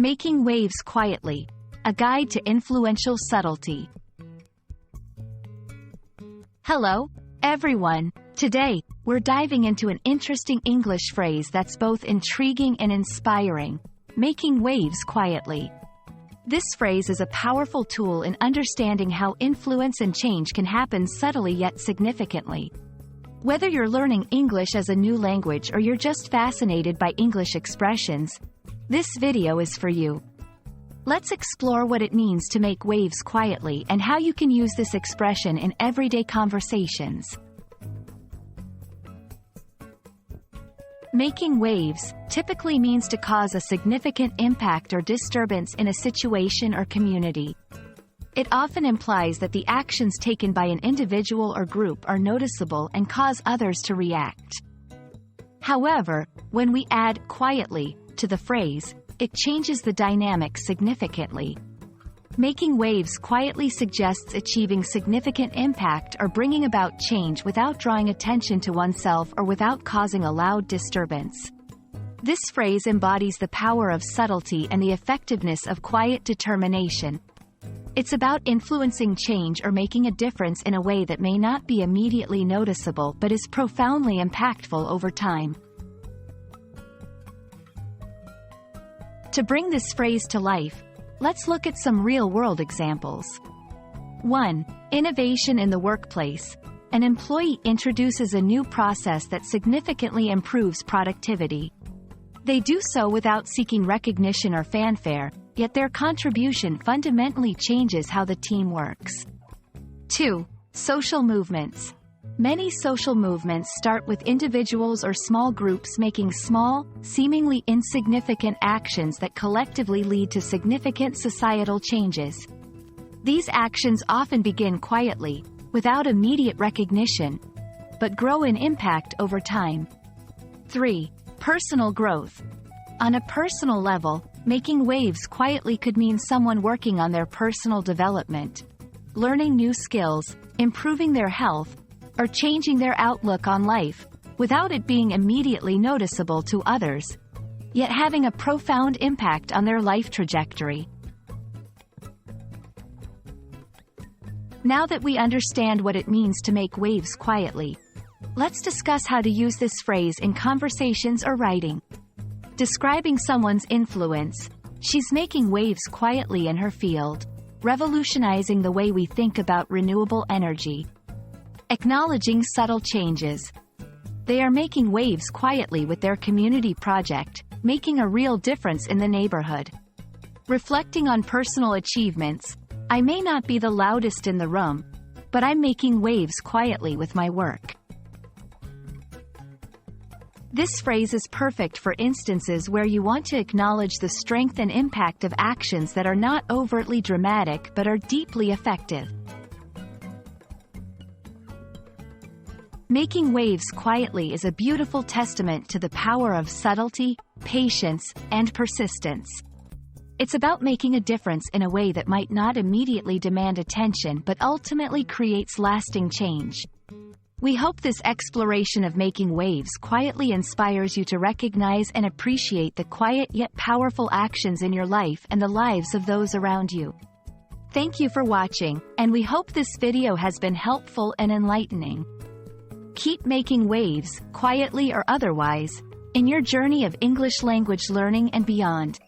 Making Waves Quietly, a guide to influential subtlety. Hello, everyone. Today, we're diving into an interesting English phrase that's both intriguing and inspiring: making waves quietly. This phrase is a powerful tool in understanding how influence and change can happen subtly yet significantly. Whether you're learning English as a new language or you're just fascinated by English expressions, this video is for you. Let's explore what it means to make waves quietly and how you can use this expression in everyday conversations. Making waves typically means to cause a significant impact or disturbance in a situation or community. It often implies that the actions taken by an individual or group are noticeable and cause others to react. However, when we add quietly to the phrase, it changes the dynamic significantly. Making waves quietly suggests achieving significant impact or bringing about change without drawing attention to oneself or without causing a loud disturbance. This phrase embodies the power of subtlety and the effectiveness of quiet determination. It's about influencing change or making a difference in a way that may not be immediately noticeable but is profoundly impactful over time. To bring this phrase to life, let's look at some real-world examples. 1. Innovation in the workplace. An employee introduces a new process that significantly improves productivity. They do so without seeking recognition or fanfare, yet their contribution fundamentally changes how the team works. 2. Social movements. Many social movements start with individuals or small groups making small, seemingly insignificant actions that collectively lead to significant societal changes. These actions often begin quietly, without immediate recognition, but grow in impact over time. 3. Personal growth. On a personal level, making waves quietly could mean someone working on their personal development, learning new skills, improving their health, or changing their outlook on life, without it being immediately noticeable to others, yet having a profound impact on their life trajectory. Now that we understand what it means to make waves quietly, let's discuss how to use this phrase in conversations or writing. Describing someone's influence, she's making waves quietly in her field, revolutionizing the way we think about renewable energy. Acknowledging subtle changes. They are making waves quietly with their community project, making a real difference in the neighborhood. Reflecting on personal achievements. I may not be the loudest in the room, but I'm making waves quietly with my work. This phrase is perfect for instances where you want to acknowledge the strength and impact of actions that are not overtly dramatic but are deeply effective. Making waves quietly is a beautiful testament to the power of subtlety, patience, and persistence. It's about making a difference in a way that might not immediately demand attention but ultimately creates lasting change. We hope this exploration of making waves quietly inspires you to recognize and appreciate the quiet yet powerful actions in your life and the lives of those around you. Thank you for watching, and we hope this video has been helpful and enlightening. Keep making waves, quietly or otherwise, in your journey of English language learning and beyond.